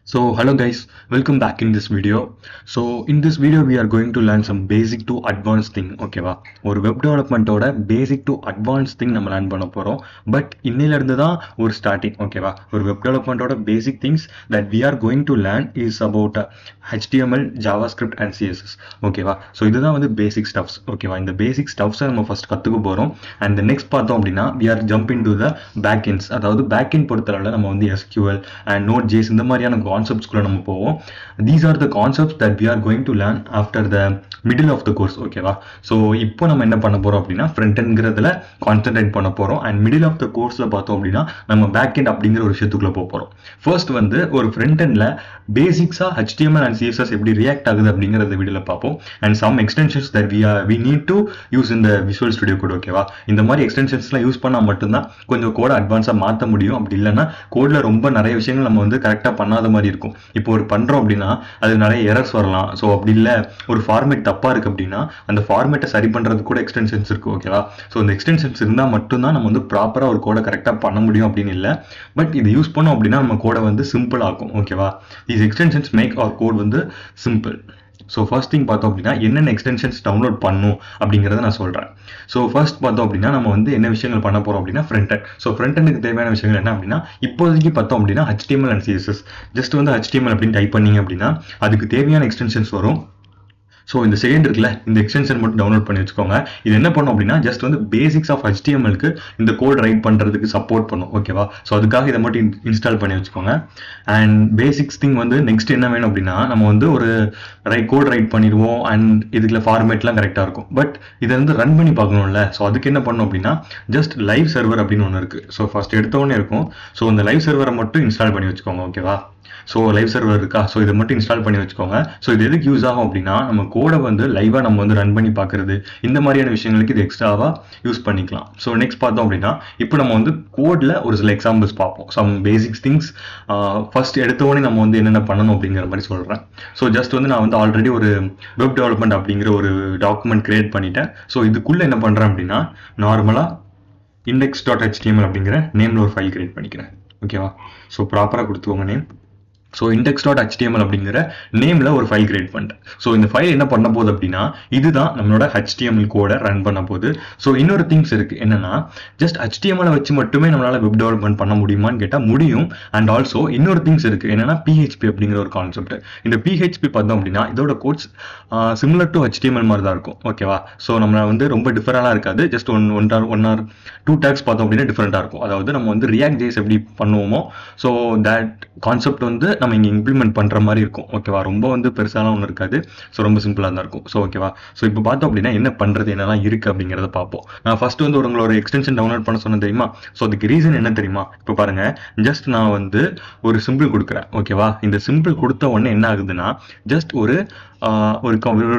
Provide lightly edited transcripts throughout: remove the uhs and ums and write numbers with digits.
So hello guys, welcome back in this video. So in this video we are going to learn some basic to advanced thing. Okay வா, ஒரு web development ஓட basic to advanced thing நம்ம learn பண்ண போறோம். But இன்னையில இருந்து தான் ஒரு starting. Okay வா, ஒரு web development ஓட basic things that we are going to learn is about HTML, JavaScript and CSS. Okay வா, so இதுதான் வந்து basic stuffs. Okay வா, இந்த basic stuffs நம்ம first கத்துக்க போறோம். And the next பார்த்தோம் அப்படின்னா we are jump into the backends. அதாவது backend பொறுத்தளவுல நம்ம வந்து SQL and Node.js இந்த மாதிரியான concepts குள்ள நம்ம போவோம். These are the concepts that we are going to learn after the middle of the course. ஓகேவா, ஸோ இப்போ நம்ம என்ன பண்ண போறோம் அப்படின்னா ஃப்ரண்ட் எண்ட்ங்கிறதுல கான்சென்ட்ரேட் பண்ண போறோம். அண்ட் மிடில் ஆஃப் த கோர்ஸ்ல பார்த்தோம் அப்படின்னா நம்ம பேக் எண்ட் அப்படிங்கிற ஒரு விஷயத்துக்குள்ள போக போறோம். ஃபர்ஸ்ட் வந்து ஒரு ஃப்ரண்ட் எண்ட்ல பேசிக்ஸா HTML and CSS எப்படி ரியாக்ட் ஆகுது அப்படிங்கறத வீடியோல பார்ப்போம். And some extensions that we need to use in the Visual Studio Code. ஓகேவா, இந்த மாதிரி எக்ஸ்டென்ஷன்ஸ்லாம் யூஸ் பண்ணா மட்டும்தான் கொஞ்சம் கோட அட்வான்ஸா மாற்ற முடியும். அப்படி இல்லைன்னா கோட்ல ரொம்ப நிறைய விஷயங்கள் நம்ம வந்து கரெக்டா பண்ணாத மாதிரி இருக்கும். இப்போ ஒரு பண்றோம் அப்படின்னா அது நிறைய எரர்ஸ் வரலாம். ஸோ அப்படி இல்லை ஒரு ஃபார்மேட் தப்பா இருக்கு அப்படின்னா அந்த ஃபார்மேட்டை சரி பண்றது கூட எக்ஸ்டென்ஷன்ஸ் இருக்கு. ஓகேவா, ஸோ இந்த எக்ஸ்டென்ஷன்ஸ் இருந்தால் மட்டும்தான் நம்ம வந்து ப்ராப்பரா ஒரு கோடை கரெக்டாக பண்ண முடியும் அப்படின்னு இல்லை. பட் இது யூஸ் பண்ணோம் அப்படின்னா நம்ம கோடை வந்து சிம்பிள் ஆகும். ஓகேவா, these extensions make our code வந்து சிம்பிள். ஸோ ஃபர்ஸ்ட் திங் பார்த்தோம் அப்படின்னா என்னென்ன எக்ஸ்டென்ஷன்ஸ் டவுன்லோட் பண்ணும் அப்படிங்கிறத நான் சொல்கிறேன். ஸோ ஃபர்ஸ்ட் பார்த்தோம் அப்படின்னா நம்ம வந்து என்ன விஷயங்கள் பண்ண போகிறோம் அப்படின்னா ஃப்ரண்ட் எண்ட். ஸோ ஃப்ரண்ட் எண்டுக்கு தேவையான விஷயங்கள் என்ன அப்படின்னா இப்போதைக்கு பார்த்தோம் அப்படின்னா HTML and CSS. ஜஸ்ட் வந்து HTML அப்படின்னு டைப் பண்ணீங்க அப்படின்னா அதுக்கு தேவையான எக்ஸ்டென்ஷன்ஸ் வரும். ஸோ இந்த செகண்ட் இருக்குல்ல, இந்த எக்ஸ்டென்ஷன் மட்டும் டவுன்லோட் பண்ணி வச்சுக்கோங்க. இது என்ன பண்ணும் அப்படின்னா ஜஸ்ட் வந்து பேசிக்ஸ் ஆஃப் HTML-க்கு இந்த கோட் ரைட் பண்ணுறதுக்கு சப்போர்ட் பண்ணும். ஓகேவா, ஸோ அதுக்காக இதை மட்டும் இன்ஸ்டால் பண்ணி வச்சுக்கோங்க. அண்ட் பேசிக்ஸ் திங் வந்து நெக்ஸ்ட் என்ன வேணும் அப்படின்னா நம்ம வந்து ஒரு கோட் ரைட் பண்ணிடுவோம். அண்ட் இதுக்குள்ள ஃபார்மேட்லாம் கரெக்டாக இருக்கும். பட் இதை வந்து ரன் பண்ணி பார்க்கணும்ல, ஸோ அதுக்கு என்ன பண்ணணும் அப்படின்னா ஜஸ்ட் லைவ் சர்வர் அப்படின்னு ஒன்று இருக்குது. ஸோ ஃபர்ஸ்ட் எடுத்தோடனே இருக்கும். ஸோ இந்த லைவ் சர்வரை மட்டும் இன்ஸ்டால் பண்ணி வச்சுக்கோங்க. ஓகேவா, ஸோ லைவ் சர்வர் இருக்கா, ஸோ இதை மட்டும் இன்ஸ்டால் பண்ணி வச்சுக்கோங்க. ஸோ இது எதுக்கு யூஸ் ஆகும் அப்படின்னா நம்ம கோடை வந்து லைவாக நம்ம வந்து ரன் பண்ணி பார்க்கறது இந்த மாதிரியான விஷயங்களுக்கு இது எக்ஸ்ட்ராவாக யூஸ் பண்ணிக்கலாம். ஸோ நெக்ஸ்ட் பார்த்தோம் அப்படின்னா இப்போ நம்ம வந்து கோடில் ஒரு சில எக்ஸாம்பிள்ஸ் பார்ப்போம். சம் பேசிக்ஸ் திங்ஸ் ஃபர்ஸ்ட் எடுத்தோடனே நம்ம வந்து என்னென்ன பண்ணணும் அப்படிங்கிற மாதிரி சொல்கிறேன். ஸோ ஜஸ்ட் வந்து நான் வந்து ஆல்ரெடி ஒரு வெப் டெவலப்மெண்ட் அப்படிங்கிற ஒரு டாக்குமெண்ட் கிரியேட் பண்ணிட்டேன். ஸோ இதுக்குள்ளே என்ன பண்ணுறேன் அப்படின்னா நார்மலாக index.html அப்படிங்கிற நேமில் ஒரு ஃபைல் கிரியேட் பண்ணிக்கிறேன். ஓகேவா, ஸோ ப்ராப்பராக கொடுத்துக்கோங்க நேம். ஸோ index.html அப்படிங்கிற நேமில் ஒரு ஃபைல் கிரியேட் பண்ணிட்டேன். ஸோ இந்த ஃபைல் என்ன பண்ண போகுது அப்படின்னா இதுதான் நம்மளோட HTML கோடை ரன் பண்ண போகுது. ஸோ இன்னொரு திங்ஸ் இருக்குது என்னன்னா ஜஸ்ட் HTML வச்சு மட்டுமே நம்மளால் வெப் டெவலப்மெண்ட் பண்ண முடியுமான்னு கேட்டால் முடியும். அண்ட் ஆல்சோ இன்னொரு திங்ஸ் இருக்குது என்னன்னா PHP அப்படிங்கிற ஒரு கான்செப்ட். இந்த PHP பார்த்தோம் அப்படின்னா இதோட கோட்ஸ் சிமிலர் டு HTML மாதிரி தான் இருக்கும். ஓகேவா, ஸோ நம்ம வந்து ரொம்ப டிஃபரெண்டாக இருக்காது. Just one or two tags பார்த்தோம் அப்படின்னா டிஃப்ரெண்ட்டாக இருக்கும். அதாவது நம்ம வந்து React.js எப்படி பண்ணுவோமோ ஸோ தட் கான்செப்ட் வந்து நம்ம இங்கே இம்ப்ளிமெண்ட் பண்ணுற மாதிரி இருக்கும். ஓகேவா, ரொம்ப வந்து பெருசாலாம் ஒன்றும் இருக்காது. ஸோ ரொம்ப சிம்பிளாக தான் இருக்கும். ஸோ ஓகேவா, ஸோ இப்போ பார்த்தோம் அப்படின்னா என்ன பண்ணுறது என்னெல்லாம் இருக்குது அப்படிங்கிறத பார்ப்போம். நான் ஃபர்ஸ்ட் வந்து உங்களோட எக்ஸ்டென்ஷன் டவுன்லோட் பண்ண சொன்னேன் தெரியுமா. ஸோ அதுக்கு ரீசன் என்ன தெரியுமா, இப்போ பாருங்க ஜஸ்ட் நான் வந்து ஒரு சிம்பிள் கொடுக்குறேன். ஓகேவா, இந்த சிம்பிள் கொடுத்த உடனே என்ன ஆகுதுன்னா ஜஸ்ட் ஒரு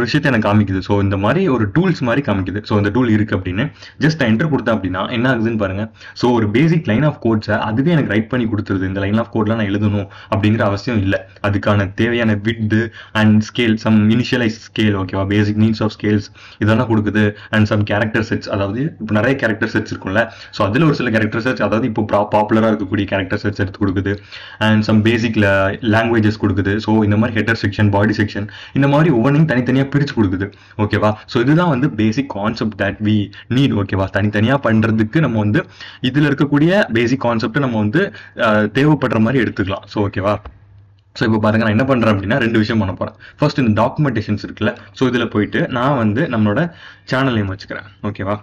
விஷயத்தை எனக்கு காமிக்குது. ஸோ இந்த மாதிரி ஒரு டூல்ஸ் மாதிரி காமிக்குது. ஸோ இந்த டூல் இருக்கு அப்படின்னு ஜஸ்ட் நான் என்டர் கொடுத்தேன் அப்படின்னா என்ன ஆகுதுன்னு பாருங்க. ஸோ ஒரு பேசிக் லைன் ஆஃப் கோட்ஸை அதுவே எனக்கு ரைட் பண்ணி கொடுத்துருது. இந்த லைன் ஆஃப் கோட்லாம் நான் எழுதணும் அப்படிங்கிற அவசியம் இல்லை. அதுக்கான தேவையான width and scale, some initialise scale, ஓகேவா, பேசிக் நீட்ஸ் ஆஃப் ஸ்கேல்ஸ் இதெல்லாம் கொடுக்குது. அண்ட் சம் கேரக்டர் செட்ஸ், அதாவது இப்போ நிறைய கேரக்டர் செட்ஸ் இருக்கும்ல, ஸோ அதில் ஒரு சில கேரக்டர் செட்ஸ், அதாவது இப்போ பாப்புலராக இருக்கக்கூடிய கேரக்டர் செட்ஸ் எடுத்து கொடுக்குது. அண்ட் சம் பேசிக் லாங்குவேஜஸ் கொடுக்குது. ஸோ இந்த மாதிரி ஹெட்டர் செக்ஷன், பாடி செக்ஷன், இந்த மாதிரி ஒவ்வொன்றையும் தனித்தனியாக பிரித்து கொடுக்குது. ஓகேவா, ஸோ இதுதான் வந்து basic concept that we need. ஓகேவா, தனித்தனியாக பண்ணுறதுக்கு நம்ம வந்து இதில் இருக்கக்கூடிய பேசிக் கான்செப்டை நம்ம வந்து தேவைப்படுற மாதிரி எடுத்துக்கலாம். ஸோ ஓகேவா, ஸோ இப்போ பாருங்க நான் என்ன பண்ணுறேன் அப்படின்னா ரெண்டு விஷயம் பண்ண போகிறேன். ஃபர்ஸ்ட் இந்த டாக்குமெண்டேஷன்ஸ் இருக்குல்ல, ஸோ இதில் போயிட்டு நான் வந்து நம்மளோட சேனல் நேம் வச்சுக்கிறேன். ஓகேவா,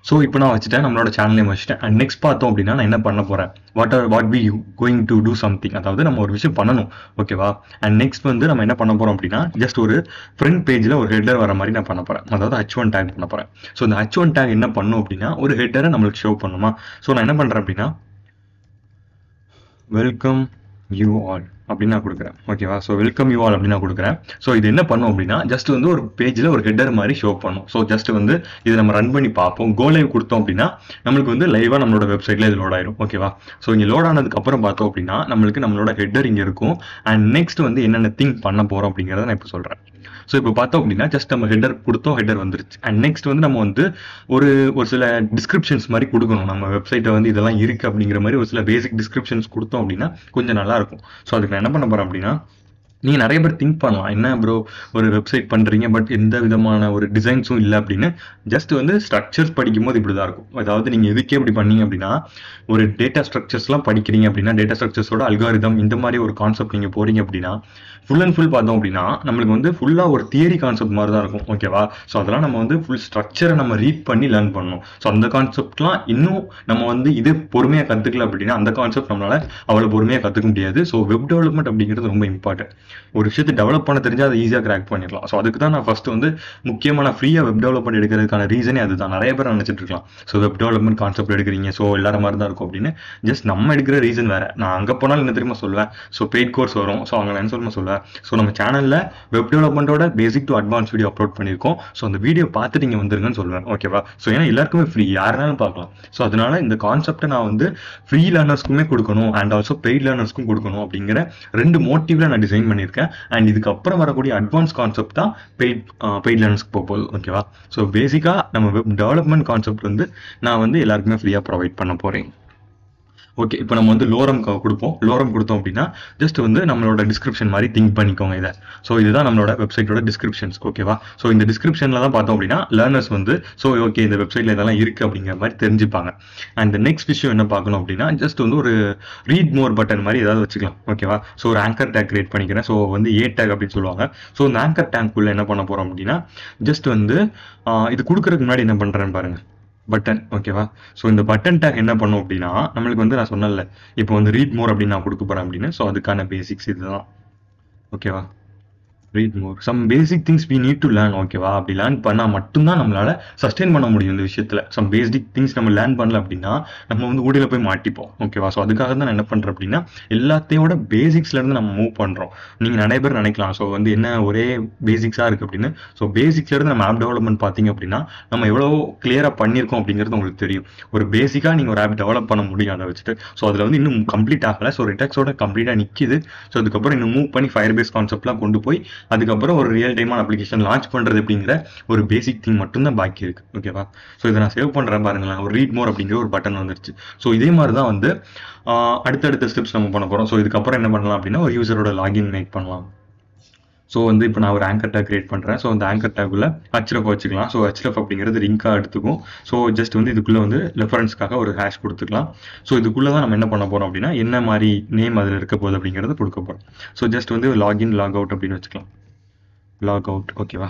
ஸோ இப்போ நான் வச்சுட்டேன், நம்மளோட சேனல் நேம் வச்சுட்டேன். அண்ட் நெக்ஸ்ட் பார்த்தோம் அப்படின்னா நான் என்ன பண்ண போகிறேன், what we going to do something, அதாவது நம்ம ஒரு விஷயம் பண்ணணும். ஓகேவா, அண்ட் நெக்ஸ்ட் வந்து நம்ம என்ன பண்ண போகிறோம் அப்படின்னா ஜஸ்ட் ஒரு ஃப்ரண்ட் பேஜில் ஒரு ஹெட்டர் வர மாதிரி நான் பண்ண போகிறேன். அதாவது H1 டேக் பண்ண போகிறேன். ஸோ இந்த H1 டேக் என்ன பண்ணும் அப்படின்னா ஒரு ஹெட்டரை நம்மளுக்கு ஷோ பண்ணுமா. ஸோ நான் என்ன பண்ணுறேன் அப்படின்னா வெல்கம் யூ ஆல் அப்படின்னு நான் கொடுக்குறேன். ஓகேவா, ஸோ வெல்கம் யூ ஆல் அப்படின்னு நான் கொடுக்குறேன். ஸோ இது என்ன பண்ணும் அப்படின்னா ஜஸ்ட் வந்து ஒரு பேஜில் ஒரு ஹெட்டர் மாதிரி ஷோ பண்ணும். ஸோ ஜஸ்ட் வந்து இதை நம்ம ரன் பண்ணி பார்ப்போம். கோ லைவ் கொடுத்தோம் அப்படின்னா நம்மளுக்கு வந்து லைவாக நம்மளோட வெப்சைட்ல இது லோட் ஆயிடும். ஓகேவா, ஸோ இங்கே லோட் ஆனதுக்கு அப்புறம் பார்த்தோம் அப்படின்னா நம்மளுக்கு நம்மளோட ஹெட்டர் இங்கே இருக்கும். அண்ட் நெக்ஸ்ட் வந்து என்னென்ன திங்க் பண்ண போகிறோம் அப்படிங்கிறத நான் இப்போ சொல்கிறேன். ஸோ இப்போ பார்த்தோம் அப்படின்னா ஜஸ்ட் நம்ம ஹெட்டர் கொடுத்தோம், ஹெட்டர் வந்துருச்சு. அண்ட் நெக்ஸ்ட் வந்து நம்ம வந்து ஒரு ஒரு சில டிஸ்கிரிப்ஷன்ஸ் மாதிரி கொடுக்கணும். நம்ம வெப்சைட்டை வந்து இதெல்லாம் இருக்கு அப்படிங்கிற மாதிரி ஒரு சில பேசிக் டிஸ்கிரிப்ஷன்ஸ் கொடுத்தோம் அப்படின்னா கொஞ்சம் நல்லா இருக்கும். ஸோ அதுக்கு நான் என்ன பண்ண போறேன் அப்படின்னா, நீங்க நிறைய பேர் திங்க் பண்ணலாம், என்ன ப்ரோ ஒரு வெப்சைட் பண்றீங்க பட் எந்த விதமான ஒரு டிசைன்ஸும் இல்லை அப்படின்னு. ஜஸ்ட் வந்து ஸ்ட்ரக்சர்ஸ் படிக்கும்போது இப்படிதான் இருக்கும். அதாவது நீங்க எதுக்கே இப்படி பண்ணீங்க அப்படின்னா, ஒரு டேட்டா ஸ்ட்ரக்சர்ஸ்லாம் படிக்கிறீங்க அப்படின்னா, டேட்டா ஸ்ட்ரக்சர்ஸோட அல்காரிதம் இந்த மாதிரி ஒரு கான்செப்ட் நீங்க போறீங்க அப்படின்னா, ஃபுல் அண்ட் ஃபுல் பார்த்தோம் அப்படின்னா நம்மளுக்கு வந்து ஃபுல்லா ஒரு தியரி கான்செப்ட் மாதிரி தான் இருக்கும். ஓகேவா? ஸோ அதெல்லாம் நம்ம வந்து ஃபுல் ஸ்ட்ரக்சரை நம்ம ரீட் பண்ணி லேர்ன் பண்ணணும். ஸோ அந்த கான்செப்ட்லாம் இன்னும் நம்ம வந்து இது பொறுமையாக கற்றுக்கல அப்படின்னா அந்த கான்செப்ட் நம்மளால அவ்வளோ பொறுமையாக கற்றுக்க முடியாது. ஸோ வெப் டெவலப்மெண்ட் அப்படிங்கிறது ரொம்ப இம்பார்ட்டன்ட். ஒரு விஷயத்தை டெவலப் பண்ண தெரிஞ்சால் அதை ஈஸியாக கிராக் பண்ணிடலாம். ஸோ அதுக்கு தான் நான் ஃபர்ஸ்ட் வந்து முக்கியமான ஃப்ரீயாக வெப் டெவலப்மெண்ட் எடுக்கிறதுக்கான ரீசனே அதுதான். நிறைய பேர் நினைச்சிட்டு இருக்கலாம், ஸோ வெப் டெவலப்மெண்ட் கான்செப்ட் எடுக்கிறீங்க ஸோ எல்லார மாதிரி தான் இருக்கும் அப்படின்னு. ஜஸ்ட் நம்ம எடுக்கிற ரீசன் வேற. நான் அங்கே போனாலும் என்ன தெரியுமா சொல்லுவேன், ஸோ பெய்ட் கோர்ஸ் வரும். ஸோ அவங்க என்ன சொல்லுவேன், ஸோ நம்ம சேனலில் வெப் டெவலப்மெண்ட்டோட basic to advance video upload பண்ணியிருக்கோம். ஸோ அந்த வீடியோ பார்த்துட்டு நீங்கள் வந்துருங்கன்னு சொல்லுவேன். ஓகேவா? ஸோ ஏன்னா எல்லாருக்குமே ஃப்ரீ, யாருனாலும் பார்க்கலாம். ஸோ அதனால இந்த கான்செப்டை நான் வந்து ஃப்ரீ லேர்னர்ஸ்க்குமே கொடுக்கணும் அண்ட் ஆல்சோ பெய்ட் லேர்னர்ஸ்க்கும் கொடுக்கணும் அப்படிங்கிற 2 மோட்டிவ்ல நான் டிசைன் பண்ணியிருக்கேன். அண்ட் இதுக்கப்புறம் வரக்கூடிய அட்வான்ஸ் கான்செப்ட் தான் பெய்ட் லேர்னர்ஸ்க்கு போகுது. ஓகேவா? ஸோ பேசிக்காக நம்ம வெப் டெவலப்மெண்ட் கான்செப்ட் வந்து நான் வந்து எல்லாருக்குமே ஃப்ரீயாக ப்ரொவைட் பண்ண போகிறேன். ஓகே, இப்போ நம்ம வந்து லோரம் கொடுப்போம். லோரம் கொடுத்தோம் அப்படின்னா ஜஸ்ட் வந்து நம்மளோட டிஸ்கிரிப்ஷன் மாதிரி திங்க் பண்ணிக்கோங்க இதை. ஸோ இதுதான் நம்மளோட வெப்சைட்டோட டிஸ்கிரிப்ஷன்ஸ். ஓகேவா? ஸோ இந்த டிஸ்கிரிப்ஷனில் தான் பார்த்தோம் அப்படின்னா லேர்னர்ஸ் வந்து ஸோ ஓகே இந்த வெப்சைட்டில் இதெல்லாம் இருக்குது அப்படிங்கிற மாதிரி தெரிஞ்சுப்பாங்க. அண்ட் நெக்ஸ்ட் விஷயம் என்ன பார்க்கணும் அப்படின்னா, ஜஸ்ட் வந்து ஒரு ரீட் மோர் பட்டன் மாதிரி ஏதாவது வச்சுக்கலாம். ஓகேவா? ஸோ ஒரு ஆங்கர் டேக் கிரியேட் பண்ணிக்கிறேன். ஸோ வந்து ஏ டேக் அப்படின்னு சொல்லுவாங்க. ஸோ இந்த ஆங்கர் டேக்குள்ள என்ன பண்ண போகிறோம் அப்படின்னா, ஜஸ்ட் வந்து இது கொடுக்கறதுக்கு முன்னாடி என்ன பண்ணுறேன்னு பாருங்க, பட்டன். ஓகேவா? ஸோ இந்த பட்டன் டேக் என்ன பண்ணும் அப்படின்னா, நம்மளுக்கு வந்து நான் சொன்னல இப்போ வந்து ரீட் மோர் அப்படின்னு நான் கொடுக்க போறேன் அப்படின்னு. ஸோ அதுக்கான பேசிக்ஸ் இதுதான். ஓகேவா? Read more some basic things we need to learn. ஓகேவா? அப்படி லேர்ன் பண்ணால் மட்டும்தான் நம்மளால சஸ்டெயின் பண்ண முடியும் இந்த விஷயத்துல. சம் பேசிக் திங்ஸ் நம்ம லேர்ன் பண்ணல அப்படின்னா நம்ம வந்து ஊடியில் போய் மாட்டிப்போம். ஓகேவா? ஸோ அதுக்காக தான் நான் என்ன பண்றேன் அப்படின்னா, எல்லாத்தையோட பேசிக்ஸ்ல இருந்து நம்ம மூவ் பண்றோம். நீங்க நிறைய பேர் நினைக்கலாம், ஸோ வந்து என்ன ஒரே பேசிக்ஸா இருக்கு அப்படின்னு. ஸோ பேசிக்ஸ்ல இருந்து நம்ம ஆப் டெவலப்மெண்ட் பார்த்தீங்க அப்படின்னா நம்ம எவ்வளவு கிளியரா பண்ணியிருக்கோம் அப்படிங்கிறது உங்களுக்கு தெரியும். ஒரு பேசிக்கா நீங்க ஒரு ஆப் டெவலப் பண்ண முடியும் அதை வச்சுட்டு. ஸோ அதுல வந்து இன்னும் கம்ப்ளீட் ஆகல. ஸோ ரிடெக்ஸோட கம்ப்ளீட்டா நிக்குது. ஸோ அதுக்கப்புறம் இன்னும் மூவ் பண்ணி ஃபயர் பேஸ் கான்செப்ட்லாம் கொண்டு போய் அதுக்கப்புறம் ஒரு ரியல் டைமான அப்ளிகேஷன் லான்ச் பண்றது அப்படிங்கிற ஒரு பேசிக் திங் மட்டும் தான் பாக்கி இருக்கு. ஓகேவா? ஸோ இதை நான் சேவ் பண்றேன் பாருங்களேன், ஒரு ரீட் மோர் அப்படிங்கிற ஒரு பட்டன் வந்துருச்சு. ஸோ இதே மாதிரி தான் வந்து அடுத்தடுத்த ஸ்டெப்ஸ் நம்ம பண்ண போறோம். ஸோ இதுக்கப்புறம் என்ன பண்ணலாம் அப்படின்னா, ஒரு யூசரோட லாகின் மேக் பண்ணலாம். ஸோ வந்து இப்போ நான் ஒரு ஆங்கர் டேக் கிரியேட் பண்ணுறேன். ஸோ அந்த ஆங்கர் டேக்குள்ள ஹச்ரஃப் வச்சுக்கலாம். ஸோ ஹச்ரஃப் அப்படிங்கிறது லிங்காக எடுத்துக்கும். ஸோ ஜஸ்ட் வந்து இதுக்குள்ளே வந்து ரெஃபரன்ஸ்க்காக ஒரு ஹேஷ் கொடுத்துக்கலாம். ஸோ இதுக்குள்ளே தான் நம்ம என்ன பண்ண போகிறோம் அப்படின்னா, என்ன மாதிரி நேம் அதில் இருக்க போகுது அப்படிங்கிறது கொடுக்க போகிறோம். ஸோ ஜஸ்ட் வந்து லாகின் லாக் அவுட் அப்படின்னு வச்சுக்கலாம். Log out. ஓகேவா?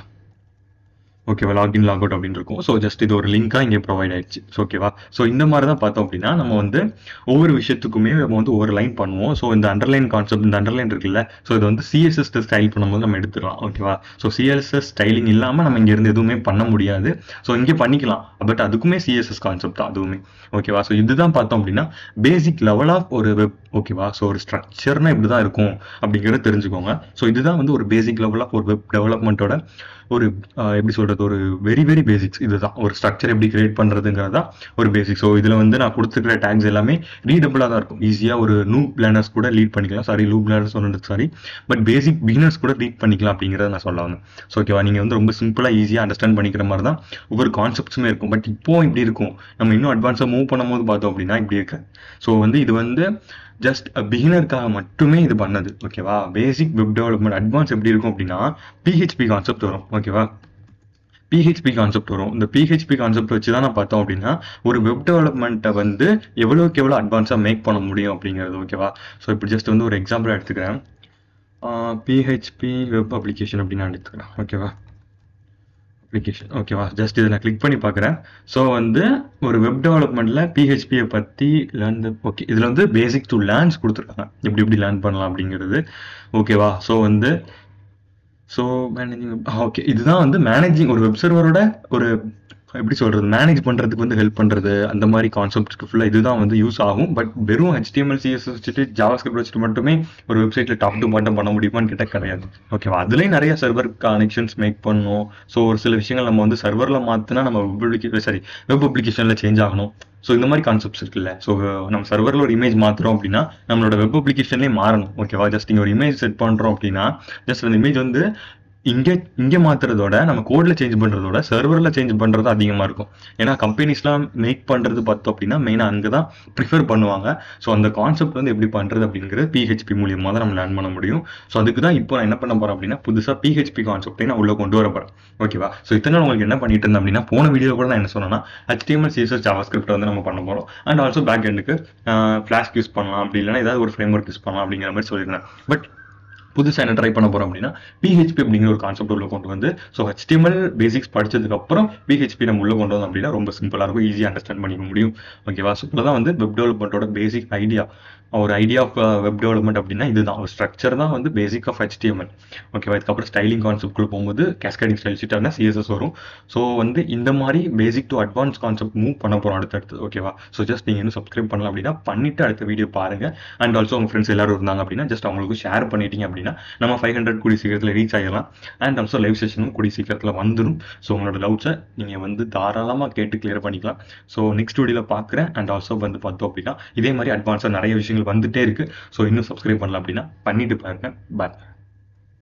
லாகின் லாக் அவுட் அப்படின்னு இருக்கும். ஸோ ஜஸ்ட் இது ஒரு லிங்காக இங்கே ப்ரொவைட் ஆயிடுச்சு. ஓகேவா? ஸோ இந்த மாதிரி தான் பார்த்தோம் அப்படின்னா நம்ம வந்து ஒவ்வொரு விஷயத்துக்குமே நம்ம வந்து ஒவ்வொரு லைன் பண்ணுவோம். ஸோ இந்த அண்டர்லைன் கான்செப்ட், இந்த அண்டர்லைன் இருக்குல்ல, ஸோ இது வந்து சிஎஸ்எஸ் ஸ்டைல் பண்ணும்போது நம்ம எடுத்துக்கலாம். ஓகேவா? ஸோ சிஎஸ்எஸ் ஸ்டைலிங் இல்லாமல் நம்ம இங்கே இருந்து எதுவுமே பண்ண முடியாது. ஸோ இங்கே பண்ணிக்கலாம், பட் அதுக்குமே சிஎஸ்எஸ் கான்செப்ட் தான் அதுவுமே. ஓகேவா? ஸோ இதுதான் பார்த்தோம் அப்படின்னா பேசிக் லெவல் ஆஃப் ஒரு வெப். ஓகேவா? ஸோ ஒரு ஸ்ட்ரக்சர்னா இப்படி தான் இருக்கும் அப்படிங்கிறத தெரிஞ்சுக்கோங்க. ஸோ இதுதான் வந்து ஒரு பேசிக் லெவல் ஆஃப் ஒரு வெப் டெவலப்மெண்ட்டோட ஒரு எப்படி சொல்றது, ஒரு வெரி வெரி பேசிக்ஸ். இதுதான் ஒரு ஸ்ட்ரக்சர் எப்படி கிரியேட் பண்றதுங்கிறதா ஒரு பேசிக். ஸோ இதுல வந்து நான் கொடுத்துருக்கிற டேக்ஸ் எல்லாமே ரீடபிளா தான் இருக்கும். ஈஸியா ஒரு நூப் லேர்னர்ஸ் கூட லீட் பண்ணிக்கலாம். லூப் லேர்னர்ஸ் சொன்னது பட் பேசிக் பிகினர்ஸ் கூட லீட் பண்ணிக்கலாம் அப்படிங்கிறத நான் சொல்ல வந்தேன். ஸோ ஓகேவா? நீங்க வந்து ரொம்ப சிம்பிளா ஈஸியா அண்டர்ஸ்டாண்ட் பண்ணிக்கிற மாதிரி தான் ஒவ்வொரு கான்செப்ட்ஸுமே இருக்கும். பட் இப்போ இப்படி இருக்கும், நம்ம இன்னும் அட்வான்ஸா மூவ் பண்ணும்போது பார்த்தோம் அப்படின்னா இப்படி இருக்கு. ஸோ வந்து இது வந்து ஜஸ்ட் பிகினருக்காக மட்டுமே இது பண்ணது. ஓகேவா? பேசிக் வெப் டெவலப்மெண்ட் அட்வான்ஸ் எப்படி இருக்கும் அப்படின்னா பிஹெச்பி கான்செப்ட் வரும். ஓகேவா? பிஹெச்பி கான்செப்ட் வரும். இந்த பிஹெச்பி கான்செப்ட் வச்சு தான் நான் பார்த்தோம் அப்படின்னா ஒரு வெப் டெவலப்மெண்ட்டை வந்து எவ்வளோக்கு எவ்வளோ அட்வான்ஸாக மேக் பண்ண முடியும் அப்படிங்கிறது. ஓகேவா? ஸோ இப்போ ஜஸ்ட் வந்து ஒரு எக்ஸாம்பிள் எடுத்துக்கிறேன். பிஹெச்பி வெப் அப்ளிகேஷன் அப்படின்னு நான் எடுத்துக்கிறேன். ஓகேவா? அப்ளிகேஷன். ஓகேவா? ஜஸ்ட் இதை நான் கிளிக் பண்ணி பார்க்குறேன். ஸோ வந்து ஒரு வெப் டெவலப்மெண்ட்டில் பிஹெச்பியை பற்றி லேர்ன். ஓகே, இதில் வந்து பேசிக் டு லேர்ன்ஸ் கொடுத்துருக்காங்க, எப்படி லேர்ன் பண்ணலாம் அப்படிங்கிறது. ஓகேவா? ஸோ வந்து மேனேஜிங். ஓகே, இதுதான் வந்து மேனேஜிங் ஒரு வெப் சர்வரோட ஒரு எப்படி சொல்றது, மேனேஜ் பண்றதுக்கு வந்து ஹெல்ப் பண்றது, அந்த மாதிரி கான்செப்ட்ஸ்க்கு ஃபுல்லா இதுதான் வந்து யூஸ் ஆகும். பட் வெறும் HTML CSS வச்சுட்டு ஜாவாஸ்கிரிப்ட் வச்சுட்டு மட்டுமே ஒரு வெப்சைட்ல டாப் டு பாட்டம் பண்ண முடியுமான்னு கேட்டால் கிடையாது. ஓகேவா? அதுலேயும் நிறைய சர்வர் கனெக்ஷன்ஸ் மேக் பண்ணும். ஸோ ஒரு சில விஷயங்கள் நம்ம வந்து சர்வர்ல மாத்தினா நம்ம வெப் அப்ளிகேஷன்ல சேஞ்ச் ஆகணும். ஸோ இந்த மாதிரி கான்செப்ட்ஸ் இருக்குல்ல. ஸோ நம்ம சர்வரில் ஒரு இமேஜ் மாற்றுறோம் அப்படின்னா நம்மளோட வெப் அப்ளிகேஷன்லேயே மாறணும். ஓகேவா? ஜஸ்ட் இங்கே ஒரு இமேஜ் செட் பண்ணுறோம் அப்படின்னா ஜஸ்ட் அந்த இமேஜ் வந்து இங்கே மாத்துறதோட நம்ம கோட்ல சேஞ்ச் பண்றதோட சர்வர்ல சேஞ்ச் பண்றது அதிகமா இருக்கும். ஏன்னா கம்பெனிஸ்லாம் மேக் பண்றது பார்த்தோம் அப்படின்னா மெயினா அங்கதான் ப்ரிஃபர் பண்ணுவாங்க. ஸோ அந்த கான்செப்ட் வந்து எப்படி பண்றது அப்படிங்கிறது PHP மூலியமா தான் நம்ம லேர்ன் பண்ண முடியும். ஸோ அதுக்கு தான் இப்போ நான் என்ன பண்ண போறேன் அப்படின்னா புதுசா PHP கான்செப்டை நான் உள்ள கொண்டு வர போறேன். ஓகேவா? ஸோ இத்தனை நாள் உங்களுக்கு என்ன பண்ணிட்டு இருந்தேன் அப்படின்னா போன வீடியோ கூட நான் என்ன சொன்னேன்னா HTML CSS JavaScript வந்து நம்ம பண்ண போறோம். அண்ட் ஆல்சோ பேக் எண்டுக்கு ஃபிளாஸ்க் யூஸ் பண்ணலாம், அப்படி இல்லைன்னா ஏதாவது ஒரு ஃப்ரேம் ஒர்க் யூஸ் பண்ணலாம் அப்படிங்கிற மாதிரி சொல்லியிருந்தேன். பட் புதுசாக என்ன ட்ரை பண்ண போறோம் அப்படின்னா PHP அப்படிங்கிற ஒரு கான்செப்ட் உள்ள கொண்டு வந்து, ஸோ HTML பேசிக்ஸ் படிச்சதுக்கு அப்புறம் PHP நம்ம உள்ள கொண்டு வந்தோம் அப்படின்னா ரொம்ப சிம்பிளா இருக்கும், ஈஸியாக அண்டர்ஸ்டாண்ட் பண்ணிக்க முடியும். ஓகேவா? ஸோ இப்போதான் வந்து வெப் டெவலப்மெண்ட்டோட பேசிக் ஐடியா, ஒரு ஐடியா ஆஃப் வெப் டெவலப்மெண்ட் அப்படின்னா இதுதான், ஒரு ஸ்ட்ரக்சர் தான் வந்து பேசிக் ஆஃப் HTML. ஓகேவா? இதுக்கப்புறம் ஸ்டைலிங் கான்செப்ட்குள்ள போகும்போது கேஸ்கேடிங் ஸ்டைல் ஷீட்டான CSS வரும். ஸோ வந்து இந்த மாதிரி பேசிக் டு அட்வான்ஸ் கான்செப்ட் மூவ் பண்ண போறோம் அடுத்தடுத்து. ஓகேவா? ஸோ ஜஸ்ட் நீங்க இன்னும் சப்ஸ்கிரைப் பண்ணலாம் அப்படின்னா பண்ணிட்டு அடுத்த வீடியோ பாருங்க. அண்ட் ஆல்சோ உங்க ஃப்ரெண்ட்ஸ் எல்லாரும் இருந்தாங்க அப்படின்னா ஜஸ்ட் அவங்களுக்கு ஷேர் பண்ணிட்டீங்க அப்படின்னா நம்ம 500 கூடி சீக்கிரத்தில் ரீச் ஆகிடலாம். அண்ட் ஆல்சோ லைவ் செஷனும் கூடி சீக்கிரத்தில் வந்துடும். ஸோ உங்களோட டவுட்ஸை நீங்கள் வந்து தாராளமாக கேட்டு கிளியர் பண்ணிக்கலாம். ஸோ நெக்ஸ்ட் வீடியோவில் பார்க்குறேன். அண்ட் ஆல்சோ வந்து பார்த்தோம் அப்படின்னா இதே மாதிரி அட்வான்ஸாக நிறைய விஷயங்கள் வந்துட்டே இருக்கு. ஸோ இன்னும் சப்ஸ்கிரைப் பண்ணலாம் அப்படின்னா பண்ணிட்டு பாருங்க. பாய்.